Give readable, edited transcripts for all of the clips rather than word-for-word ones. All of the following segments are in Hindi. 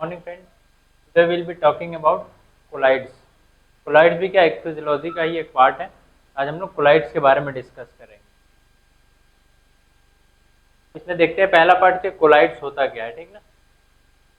Morning friends, today will be talking about colloids. Colloids भी क्या एक फिजियोलॉजी का ही एक पार्ट है। आज हम लोग कोलाइड्स के बारे में डिस्कस करेंगे। इसमें देखते हैं पहला पार्ट के कोलाइड्स होता क्या है, ठीक ना।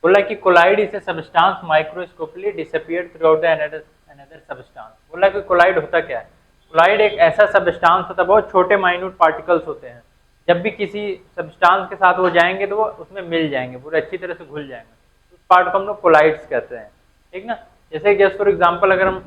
बोला कि colloid is a substance microscopically disappeared throughout the another substance. बोला कि कोलाइड होता क्या है। कोलाइड एक ऐसा सबस्टांस होता है, बहुत छोटे माइन्यूट पार्टिकल्स होते हैं। जब भी किसी सबस्टांस के साथ वो जाएंगे तो वो उसमें मिल जाएंगे, पूरे अच्छी तरह से घुल जाएंगे। उस पार्ट को हम लोग कोलाइड्स कहते हैं, ठीक ना। जैसे जस्ट फॉर एग्जाम्पल अगर हम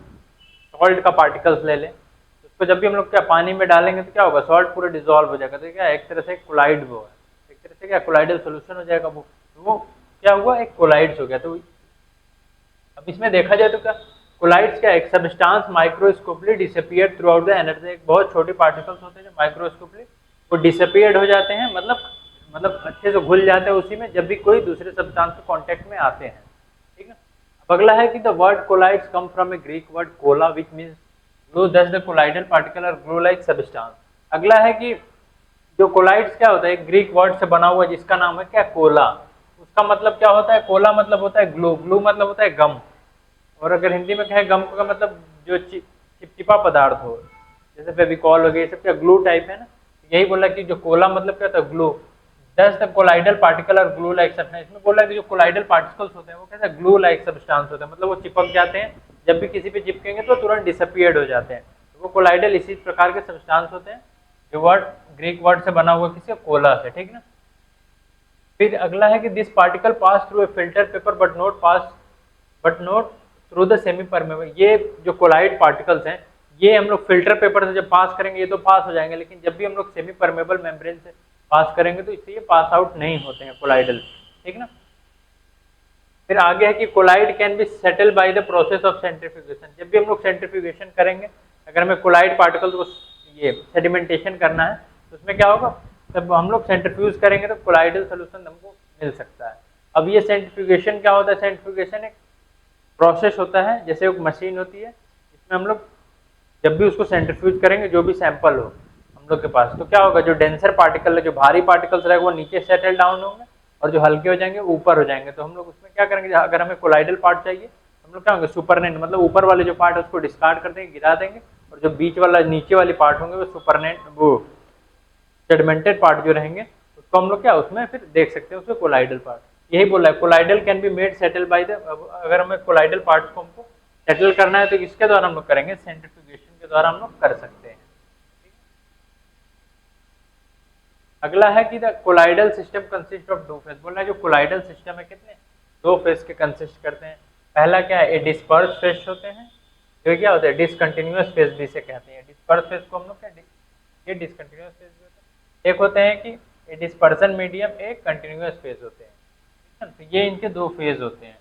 सॉल्ट का पार्टिकल्स ले लें तो उसको जब भी हम लोग क्या पानी में डालेंगे तो क्या होगा, सॉल्ट पूरा डिजोल्व हो जाएगा। तो क्या एक तरह से कोलाइड वो है, एक तरह से क्या कोलाइडल सोल्यूशन हो जाएगा। वो क्या हुआ, एक कोलाइड्स हो गया। तो अब इसमें देखा जाए तो क्या कोलाइड्स क्या एक substance microscopically disappeared throughout the energy. एक बहुत छोटे पार्टिकल्स होते हैं जो माइक्रोस्कोपली वो डिसअपीयर्ड हो जाते हैं, मतलब अच्छे से घुल जाते हैं उसी में जब भी कोई दूसरे सब्सटेंस के कांटेक्ट में आते हैं, ठीक है। अब अगला है कि the word colloids come from a Greek word kolla which means glue, thus the colloidal particle are glue like substance. अगला है कि जो कोलाइड्स क्या होता है, एक ग्रीक वर्ड से बना हुआ जिसका नाम है क्या, कोला। उसका मतलब क्या होता है, कोला मतलब होता है ग्लू, ग्लू मतलब होता है गम। और अगर हिंदी में कहें गम का मतलब जो चिपचिपा पदार्थ हो, जैसे फेविकॉल हो गया, ये सब क्या ग्लू टाइप है ना। यही बोला कि जो कोला मतलब क्या होता है, glue. Thus the colloidal particle और ग्लू लाइक सब्सटेंस। इसमें बोला कि जो कोलाइडल पार्टिकल्स होते हैं वो कैसे ग्लू लाइक सब्सटेंस होते हैं, मतलब वो चिपक जाते हैं, जब भी किसी पे चिपकेंगे तो तुरंत डिसअपीयर्ड हो जाते हैं। तो वो कोलाइडल इसी प्रकार के सब्सटेंस होते हैं जो वर्ड ग्रीक वर्ड से बना हुआ किसी कोला से, ठीक ना। फिर अगला है कि this particle pass through a filter paper but not through the semi permeable. ये जो कोलाइड पार्टिकल्स हैं ये हम लोग फिल्टर पेपर से जब पास करेंगे ये तो पास हो जाएंगे, लेकिन जब भी हम लोग सेमी परमेबल मेम्ब्रेन से पास करेंगे तो इससे ये पास आउट नहीं होते हैं कोलाइडल, ठीक ना। फिर आगे है कि colloid can be settle by the process of centrifugation. जब भी हम लोग सेंट्रीफ्यूगेशन करेंगे, अगर हमें कोलाइड पार्टिकल्स को ये सेडिमेंटेशन करना है तो उसमें क्या होगा, जब हम लोग सेंट्रीफ्यूज करेंगे तो कोलाइडल सोल्यूशन हमको मिल सकता है। अब ये सेंट्रीफ्यूगेशन क्या होता है, सेंट्रीफ्यूगेशन एक प्रोसेस होता है, जैसे एक मशीन होती है इसमें हम लोग जब भी उसको सेंट्रीफ्यूज करेंगे, जो भी सैंपल हो हम लोग के पास, तो क्या होगा, जो डेंसर पार्टिकल है, जो भारी पार्टिकल्स रहेगा वो नीचे सेटल डाउन होंगे और जो हल्के हो जाएंगे ऊपर हो जाएंगे। तो हम लोग उसमें क्या करेंगे, अगर हमें कोलाइडल पार्ट चाहिए हम लोग क्या होंगे, सुपरनेट मतलब ऊपर वाले जो पार्ट है उसको डिस्कार्ड कर देंगे, गिरा देंगे, और जो बीच वाला नीचे वाली पार्ट होंगे वो सुपरनेट वो सेडिमेंटेड पार्ट जो रहेंगे उसको हम लोग क्या उसमें फिर देख सकते हैं उसको कोलाइडल पार्ट। यही बोला है colloidal can be made settle by the. अगर हमें कोलाइडल पार्ट्स को हमको सेटल करना है तो किसके द्वारा हम लोग करेंगे, सेंट्रीफ्यूगेशन के द्वारा हम लोग कर सकते हैं। अगला है कि the colloidal system consist of 2 phase. बोला जो कोलाइडल सिस्टम है कितने 2 फेज के कंसिस्ट करते हैं। पहला क्या है, डिस्पर्स फेज होते हैं, जो क्या होता है डिसकंटिन्यूअस फेज भी से कहते हैं। डिस्पर्स फेज को हम लोग क्या, ये डिसकंटिन्यूअस फेज भी होते हैं। एक होते हैं कि डिस्पर्सन मीडियम, एक कंटिन्यूअस फेज होते हैं। तो ये इनके 2 फेज होते हैं।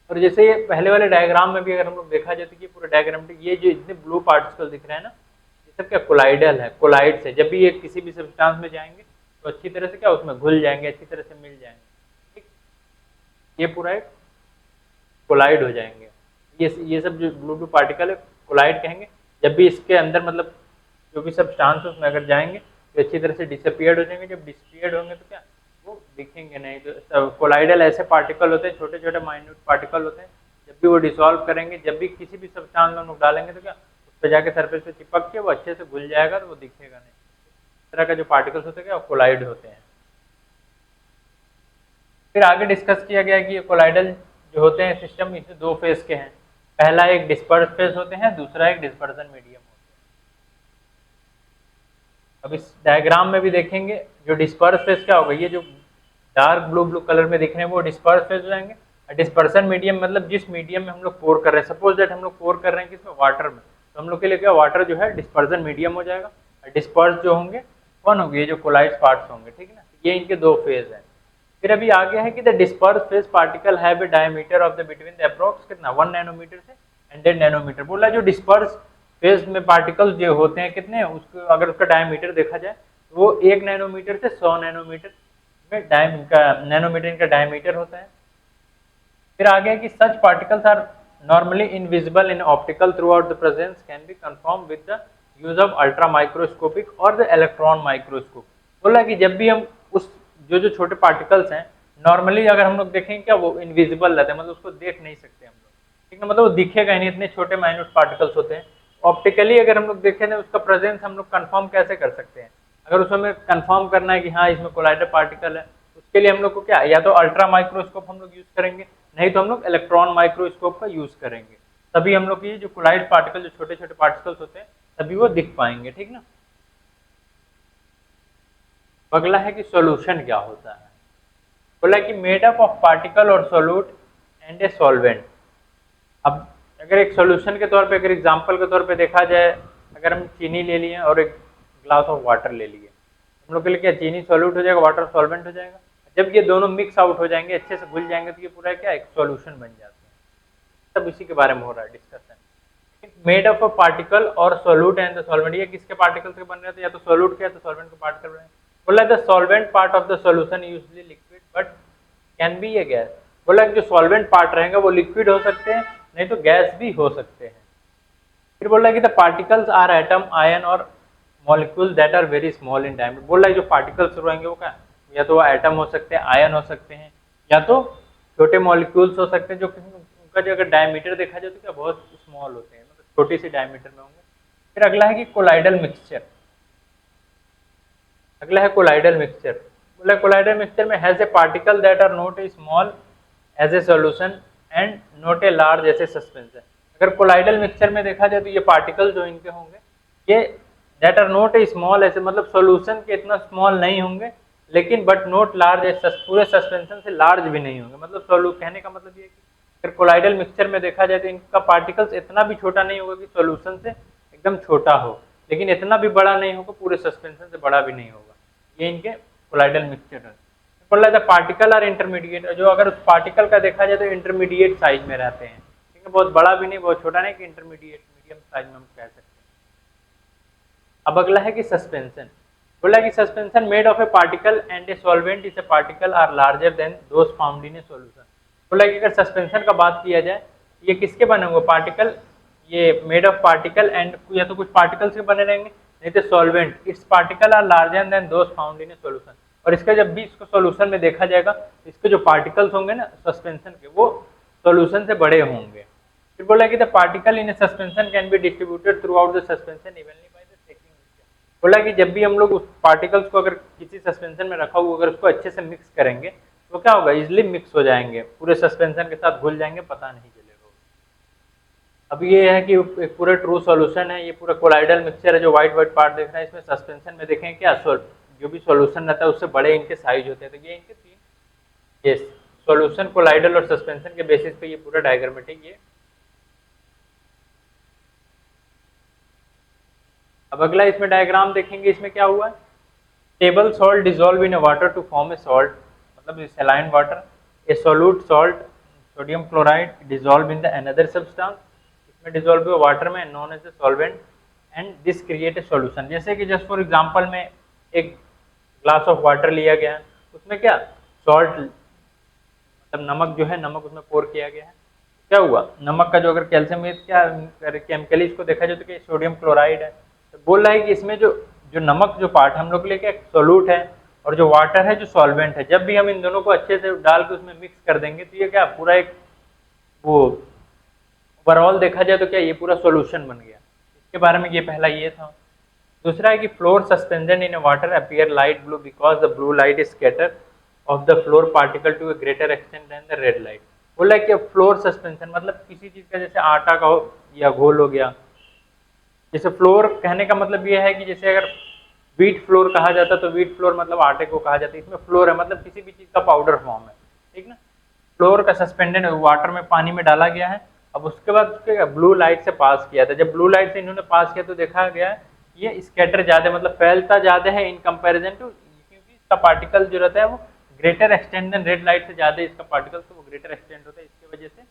और जैसे ये पहले वाले डायग्राम में भी अगर हम लोग देखा जाए तो ये पूरा डायग्राम, ये जो इतने ब्लू पार्टिकल दिख रहे हैं ना, ये सब क्या कोलाइडल है। कोलाइड से जब भी ये किसी भी सब्सटेंस में जाएंगे तो अच्छी तरह से क्या उसमें घुल जाएंगे, अच्छी तरह से मिल जाएंगे, ठीक। ये पूरा एक कोलाइड हो जाएंगे। ये सब जो ब्लू पार्टिकल है कोलाइड कहेंगे। जब भी इसके अंदर मतलब जो भी सब्सटेंस है उसमें अगर जाएंगे तो अच्छी तरह से डिसअपीयर्ड हो जाएंगे। जब डिसअपीयर्ड होंगे तो क्या वो दिखेंगे नहीं। तो कोलाइडल ऐसे पार्टिकल होते हैं, छोटे छोटे माइन्यूट पार्टिकल होते हैं, जब भी वो डिसॉल्व करेंगे, जब भी किसी भी सब्सटेंस में हम लोग डालेंगे तो क्या उस पर जाके सरफेस पे चिपक के वो अच्छे से घुल जाएगा, तो वो दिखेगा नहीं। इस तरह का जो पार्टिकल्स होते हैं क्या कोलाइड होते हैं। फिर आगे डिस्कस किया गया कि ये कोलाइडल जो होते हैं सिस्टम इसमें 2 फेज के हैं। पहला एक डिस्पर्स फेज होते हैं, दूसरा एक डिस्पर्सन मीडियम होते हैं। अब इस डायग्राम में भी देखेंगे जो डिस्पर्स फेज क्या होगा, ये जो डार्क ब्लू कलर में दिख रहे हैं वो डिस्पर्स फेज हो जाएंगे। डिस्पर्सन मीडियम मतलब जिस मीडियम में हम लोग पोर कर रहे हैं, सपोज दैट हम लोग पोर कर रहे हैं किसमें, वाटर में, तो हम लोग के लिए क्या वाटर जो है डिस्पर्सन मीडियम हो जाएगा। और डिस्पर्स जो होंगे कौन होंगे, ये जो कोलाइड पार्ट्स होंगे, ठीक है ना। ये इनके 2 फेज हैं। फिर अभी आगे है कि the disperse phase particle have a diameter of the between the approx कितना 1 नैनोमीटर से 100 नैनोमीटर। बोला जो डिस्पर्स फेज में पार्टिकल्स जो होते हैं कितने, उसको अगर उसका डायमीटर देखा जाए तो वो 1 नैनोमीटर से 100 नैनोमीटर में नैनोमीटर इनका डायमीटर होता है। फिर आगे है कि such particles are normally invisible in optical throughout the presence can be confirm with the use of ultra microscopic और द इलेक्ट्रॉन माइक्रोस्कोप। बोला कि जब भी हम उस जो छोटे पार्टिकल्स हैं नॉर्मली अगर हम लोग देखें क्या वो इनविजिबल रहते हैं, मतलब उसको देख नहीं सकते हम लोग, ठीक है, मतलब वो दिखेगा ही नहीं, इतने छोटे माइन्यूट पार्टिकल्स होते हैं। ऑप्टिकली अगर हम लोग देखें तो उसका प्रेजेंस हम लोग कंफर्म कैसे कर सकते हैं, अगर उसमें कंफर्म करना है कि हाँ इसमें कोलाइडर पार्टिकल है, उसके लिए हम लोग को क्या, या तो अल्ट्रा माइक्रोस्कोप हम लोग यूज करेंगे, नहीं तो हम लोग इलेक्ट्रॉन माइक्रोस्कोप का यूज करेंगे, तभी हम लोग ये जो कोलाइड पार्टिकल, जो छोटे छोटे पार्टिकल्स होते हैं, तभी वो दिख पाएंगे, ठीक ना। अगला है कि सॉल्यूशन क्या होता है। बोला कि मेड अप ऑफ पार्टिकल और सोल्यूट एंड ए सॉल्वेंट। अब अगर एक सॉल्यूशन के तौर पे, अगर एग्जांपल के तौर पे देखा जाए, अगर हम चीनी ले लिए और एक ग्लास ऑफ वाटर ले लिए, हम लोग के लिए क्या चीनी सॉल्यूट हो जाएगा, वाटर सॉल्वेंट हो जाएगा। जब ये दोनों मिक्स आउट हो जाएंगे, अच्छे से घुल जाएंगे, तो ये पूरा क्या एक सॉल्यूशन बन जाता है। सब इसी के बारे में हो रहा है discussion. Made up of particle और सोल्यूट एंड द सॉल्वेंट, ये किसके पार्टिकल से बन रहे थे, या तो सोल्यूट के या तो सॉल्वेंट के पार्टिकल बने। बोला the solvent part of the solution usually liquid but can B A gas. बोला जो सॉल्वेंट पार्ट रहेगा वो लिक्विड हो सकते हैं, नहीं तो गैस भी हो सकते हैं। फिर बोल रहा है कि the particles are atom, ion और molecule that are very small in diameter. बोल रहा है जो पार्टिकल्स रहेंगे वो क्या, या तो एटम हो सकते हैं, आयन हो सकते हैं, या तो छोटे मॉलिक्यूल्स हो सकते हैं, जो उनका जो अगर डायमीटर देखा जाए तो क्या बहुत स्मॉल होते हैं, मतलब छोटी सी डायमीटर में होंगे। फिर अगला है कि कोलाइडल मिक्सचर। अगला है कोलाइडल मिक्सचर। बोला कोलाइडल मिक्सचर में has a particle that are not a small as a solution and not a large as a suspension. अगर कोलाइडल मिक्सचर में देखा जाए तो ये पार्टिकल जो इनके होंगे ये that are not a small, ऐसे मतलब सॉल्यूशन के इतना स्मॉल नहीं होंगे, लेकिन बट नॉट लार्ज, पूरे सस्पेंशन से लार्ज भी नहीं होंगे। मतलब कहने का मतलब ये है कि अगर कोलाइडल मिक्सचर में देखा जाए तो इनका पार्टिकल्स इतना भी छोटा नहीं होगा कि सॉल्यूशन से एकदम छोटा हो, लेकिन इतना भी बड़ा नहीं होगा, पूरे सस्पेंशन से बड़ा भी नहीं होगा। ये इनके कोलाइडल मिक्सचर है। बोल रहा था पार्टिकल और इंटरमीडिएट, जो अगर उस पार्टिकल का देखा जाए तो इंटरमीडिएट साइज में रहते हैं, ठीक है, बहुत बड़ा भी नहीं बहुत छोटा नहीं, कि इंटरमीडिएट मीडियम साइज में हम कह सकते हैं। अब अगला है कि सस्पेंशन। बोला कि suspension made of a particle and a solvent is a particle are larger than those found in a solution. बोला कि अगर सस्पेंशन का बात किया जाए, ये किसके बने होंगे पार्टिकल, ये मेड ऑफ पार्टिकल एंड, या तो कुछ पार्टिकल्स के बने रहेंगे, नहीं तो solvent, its particle are larger than those found in a solution. और इसका जब भी इसको सॉल्यूशन में देखा जाएगा, इसके जो पार्टिकल्स होंगे ना सस्पेंशन के, वो सॉल्यूशन से बड़े होंगे। फिर बोला कि the particle in a suspension can be distributed throughout the suspension evenly by the shaking mixture. बोला कि जब भी हम लोग उस पार्टिकल्स को अगर किसी सस्पेंशन में रखा हुआ, अगर उसको अच्छे से मिक्स करेंगे तो क्या होगा, इजिली मिक्स हो जाएंगे, पूरे सस्पेंशन के साथ घुल जाएंगे, पता नहीं चलेगा। अब ये है कि एक पूरा ट्रू सॉल्यूशन है, ये पूरा कोलाइडल मिक्सचर है, जो व्हाइट व्हाइट पार्ट देख रहे हैं, इसमें सस्पेंशन में देखें क्या जो भी सॉल्यूशन रहता है उससे बड़े इनके साइज होते हैं। तो ये इनके तीन, ये सॉल्यूशन, कोलाइडल और सस्पेंशन के बेसिस पे ये पूरा डायग्रामेटिक ये। अब अगला इसमें डायग्राम देखेंगे, इसमें क्या हुआ है, stable salt dissolve in a water to form a salt, मतलब saline water, a solute salt sodium chloride dissolve in the another substance, इसमें डिजोल्व हुआ वाटर में, known as a solvent, and this create a solution. जैसे कि जस्ट फॉर एग्जांपल में एक ग्लास ऑफ वाटर लिया गया है, उसमें क्या सॉल्ट, मतलब नमक जो है, नमक उसमें पोर किया गया है, क्या हुआ, नमक का जो अगर कैल्शियम में क्या केमिकली इसको देखा जाए तो क्या सोडियम क्लोराइड है। तो बोल रहा है कि इसमें जो जो नमक जो पार्ट हम लोग के लिए क्या सोल्यूट है, और जो वाटर है जो सॉल्वेंट है, जब भी हम इन दोनों को अच्छे से डाल के उसमें मिक्स कर देंगे तो ये क्या पूरा एक वो ओवरऑल देखा जाए तो क्या ये पूरा सॉल्यूशन बन गया। इसके बारे में ये पहला ये था। दूसरा है कि flour suspended in water appear light blue because the blue light is scatter off the flour particle to a greater extent than the red light. बोला कि फ्लोर सस्पेंशन मतलब किसी चीज का, जैसे आटा का हो या घोल हो गया, जैसे फ्लोर कहने का मतलब ये है कि जैसे अगर व्हीट फ्लोर कहा जाता है तो व्हीट फ्लोर मतलब आटे को कहा जाता है, इसमें फ्लोर है मतलब किसी भी चीज का पाउडर फॉर्म है, ठीक ना। फ्लोर का सस्पेंडेड वाटर में पानी में डाला गया है, अब उसके बाद उसके ब्लू लाइट से पास किया था, जब ब्लू लाइट से इन्होंने पास किया तो देखा गया ये स्कैटर ज्यादा, मतलब फैलता ज्यादा है इन कंपैरिजन टू, क्योंकि इसका पार्टिकल जो रहता है वो greater extent than red light से ज्यादा इसका पार्टिकल, तो वो ग्रेटर एक्सटेंट होता है, इसकी वजह से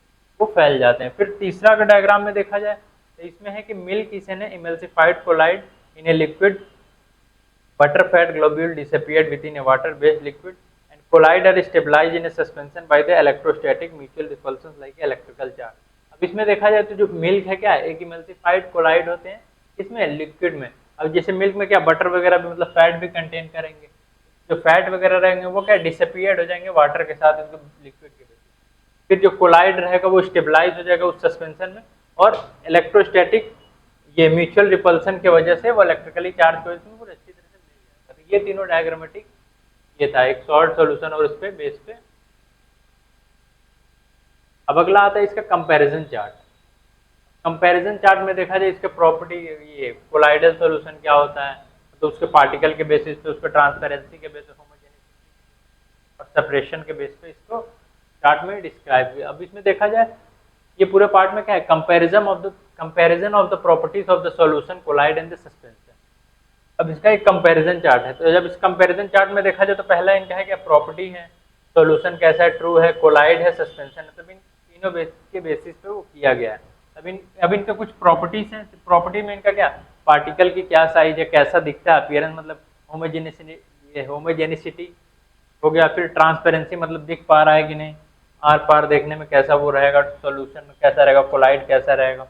वो फैल जाते हैं। फिर तीसरा का डायग्राम में देखा जाए तो इसमें है कि milk is an emulsified colloid in a liquid, butter fat globule disappeared within a water based liquid and collide are stabilized in a suspension by the electrostatic mutual repulsions like electrical charge। अब इसमें देखा जाए तो जो मिल्क है क्या एक इमल्सिफाइड कोलाइड होते हैं इसमें लिक्विड में। अब जैसे मिल्क में क्या बटर वगैरह भी मतलब फैट भी कंटेन करेंगे, जो फैट वगैरह रहेंगे वो क्या डिसअपियर्ड हो जाएंगे वाटर के साथ इनको लिक्विड के बेसिस। फिर जो कोलाइड रहेगा वो स्टेबलाइज हो जाएगा उस सस्पेंशन में, और इलेक्ट्रोस्टैटिक ये म्यूचुअल रिपल्सन की वजह से वो इलेक्ट्रिकली चार्ज की वजह से वो अच्छी तरह से मिल जाएगा। तो ये तीनों डायग्रामेटिक ये था एक सॉल्ट सॉल्यूशन और उस पे बेस पे। अब अगला आता है इसका कंपैरिजन चार्ट। कंपैरिजन चार्ट में देखा जाए इसके प्रॉपर्टी, ये कोलाइडल सॉल्यूशन क्या होता है, तो उसके पार्टिकल के बेसिस पे, उसके ट्रांसपेरेंसी के बेसिस, होमोजेनिटी और सेपरेशन के बेस पे इसको चार्ट में डिस्क्राइब किया। अब इसमें देखा जाए ये पूरे पार्ट में क्या है, comparison of the properties of the solution colloid and the suspension. अब इसका एक कंपैरिजन चार्ट है, तो जब इस कंपैरिजन चार्ट में देखा जाए तो पहला इनका है क्या प्रॉपर्टी है, सॉल्यूशन कैसा है, ट्रू है, कोलाइड है, सस्पेंशन है, तब इन तीनों के बेसिस पे वो किया गया है। अब इनके कुछ प्रॉपर्टीज हैं, प्रॉपर्टी में इनका क्या, पार्टिकल की क्या साइज है, कैसा दिखता है, अपीयरेंस मतलब होमोजेनिसिटी हो गया, फिर ट्रांसपेरेंसी मतलब दिख पा रहा है कि नहीं, आर पार देखने में कैसा वो रहेगा, सॉल्यूशन में कैसा रहेगा, कोलाइड कैसा रहेगा,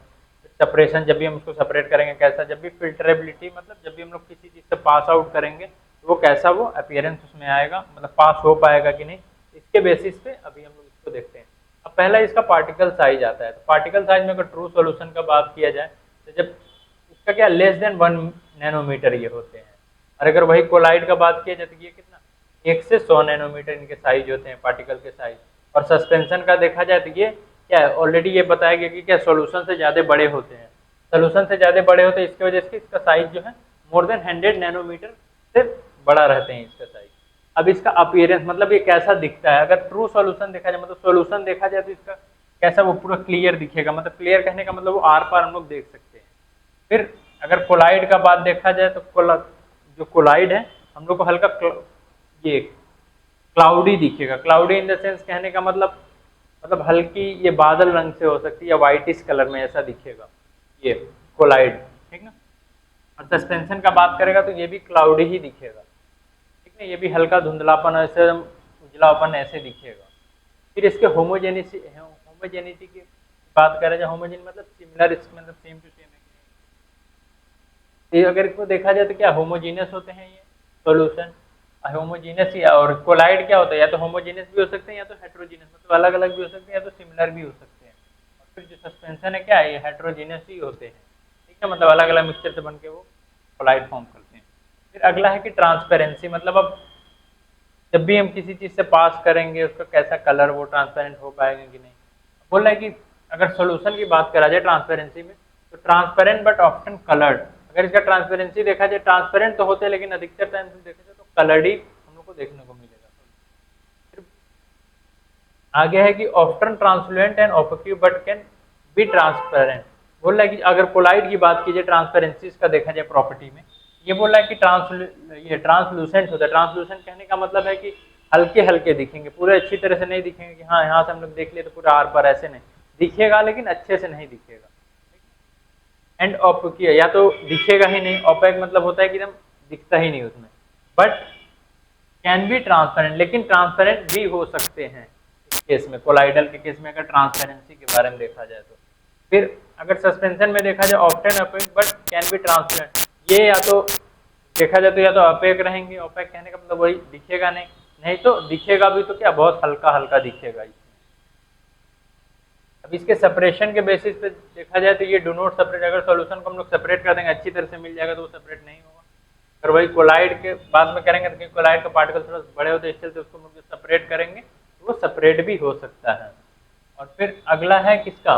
सेपरेशन जब भी हम उसको सेपरेट करेंगे कैसा, जब भी फिल्टरेबिलिटी मतलब जब भी हम लोग किसी चीज़ से पास आउट करेंगे तो वो कैसा वो अपीयरेंस उसमें आएगा, मतलब पास हो पाएगा कि नहीं, इसके बेसिस पे अभी हम लोग इसको देखते हैं। अब पहला इसका पार्टिकल साइज आता है, तो पार्टिकल साइज में अगर ट्रू सॉल्यूशन का बात किया जाए तो जब इसका क्या लेस देन 1 नैनोमीटर ये होते हैं, और अगर वही कोलाइड का बात किया जाए तो ये कितना 1 से 100 नैनोमीटर इनके साइज होते हैं पार्टिकल के साइज। और सस्पेंशन का देखा जाए तो ये क्या है, ऑलरेडी ये बताया गया कि क्या सॉल्यूशन से ज़्यादा बड़े होते हैं, सॉल्यूशन से ज़्यादा बड़े होते हैं, इसकी वजह से इसका साइज जो है मोर देन 100 नैनोमीटर से बड़ा रहते हैं इसका साइज। अब इसका अपीयरेंस मतलब ये कैसा दिखता है, अगर ट्रू सॉल्यूशन देखा जाए मतलब सॉल्यूशन देखा जाए तो इसका कैसा वो पूरा क्लियर दिखेगा, मतलब क्लियर कहने का मतलब वो आर पार हम लोग देख सकते हैं। फिर अगर कोलाइड का बात देखा जाए तो जो कोलाइड है हम लोग को हल्का ये क्लाउडी दिखेगा, क्लाउडी इन द सेंस कहने का मतलब हल्की ये बादल रंग से हो सकती है या वाइटिश कलर में ऐसा दिखेगा ये कोलाइड, ठीक ना। और सस्पेंशन का बात करेगा तो ये भी क्लाउडी ही दिखेगा, ठीक है, ये भी हल्का धुंधलापन ऐसे उजलापन ऐसे दिखेगा। फिर इसके होमोजेनिटी की बात करें जाए, होमोजेन मतलब सिमिलर, इसमें मतलब सेम टू सेम है। अगर इसको देखा जाए तो क्या होमोजीनियस होते हैं ये सॉल्यूशन, होमोजीनियस ही, और कोलाइड क्या होता है, या तो होमोजीनियस भी हो सकते हैं या तो हेट्रोजीनियस, मतलब अलग अलग भी हो सकते हैं या तो सिमिलर भी हो सकते हैं। और फिर जो सस्पेंशन है क्या है, ये हेट्रोजीनियस ही होते हैं, ठीक है, मतलब अलग अलग मिक्सचर से बन के वो कोलाइड फॉर्म करते हैं। फिर अगला है कि ट्रांसपेरेंसी, मतलब अब जब भी हम किसी चीज़ से पास करेंगे उसका कैसा कलर वो ट्रांसपेरेंट हो पाएगा कि नहीं। बोल रहा है कि अगर सोल्यूशन की बात करा जाए ट्रांसपेरेंसी में तो ट्रांसपेरेंट बट ऑफ्टन कलर्ड, अगर इसका ट्रांसपेरेंसी देखा जाए ट्रांसपेरेंट तो होते हैं लेकिन अधिकतर टाइम से देखा जाए तो कलर्ड ही हम लोग को देखने को मिलेगा। फिर आगे है कि often translucent and opaque but can be transparent. बोल रहा है कि अगर कोलाइड की बात कीजिए ट्रांसपेरेंसी का देखा जाए प्रॉपर्टी में, ये बोल रहा है कि ये ट्रांसलूसेंट होता है। ट्रांसलूसेंट कहने का मतलब है कि हल्के हल्के दिखेंगे, पूरे अच्छी तरह से नहीं दिखेंगे कि हाँ यहाँ से हम लोग देख लिए तो पूरा आर पार ऐसे नहीं दिखेगा, लेकिन अच्छे से नहीं दिखेगा। एंड ऑपक्यू या तो दिखेगा ही नहीं, ओपेक मतलब होता है कि एकदम दिखता ही नहीं उसमें, बट कैन बी ट्रांसपेरेंट, लेकिन ट्रांसपेरेंट भी हो सकते हैं इस केस में, कोलाइडल के केस में अगर ट्रांसपेरेंसी के बारे में देखा जाए तो। फिर अगर सस्पेंशन में देखा जाए often opaque but can be transparent, ये या तो देखा जाए तो या तो ओपेक रहेंगे, ओपेक कहने का मतलब वही दिखेगा नहीं, नहीं तो दिखेगा भी तो क्या बहुत हल्का हल्का दिखेगा इसमें। अब इसके सेपरेशन के बेसिस पे देखा जाए तो ये डू नॉट सेपरेट, अगर सॉल्यूशन को हम लोग सेपरेट कर देंगे अच्छी तरह से मिल जाएगा तो वो सेपरेट नहीं होगा। अगर वही कोलाइड के बाद में करेंगे तो कोलाइड का पार्टिकल थोड़ा बड़े होते हैं इसलिए तो उसको हम लोग सेपरेट करेंगे तो वो सेपरेट भी हो सकता है। और फिर अगला है किसका,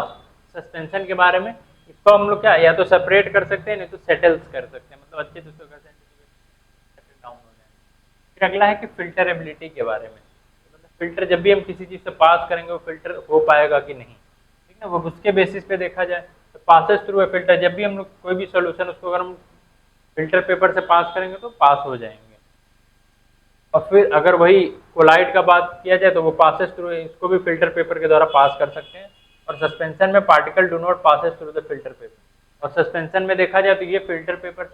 सस्पेंशन के बारे में, इसको हम लोग क्या या तो सेपरेट कर सकते हैं नहीं तो सेटल्स कर सकते हैं, मतलब अच्छे से उसको कर सकते हैं डाउन हो जाए। फिर अगला है कि फिल्टरेबिलिटी के बारे में, मतलब फिल्टर जब भी हम किसी चीज़ से पास करेंगे वो फिल्टर हो पाएगा कि नहीं, ठीक है, वो उसके बेसिस पे देखा जाए तो पासेस थ्रू ए फिल्टर, जब भी हम लोग कोई भी सोल्यूशन उसको अगर हम फिल्टर पेपर से पास करेंगे तो पास हो जाएंगे। और फिर अगर वही कोलाइड का बात किया जाए तो वो पासेस थ्रू, इसको भी फिल्टर पेपर के द्वारा पास कर सकते हैं। और सस्पेंशन में particle do not passes through the filter paper, और सस्पेंशन में देखा जाए तो ये फिल्टर पेपर से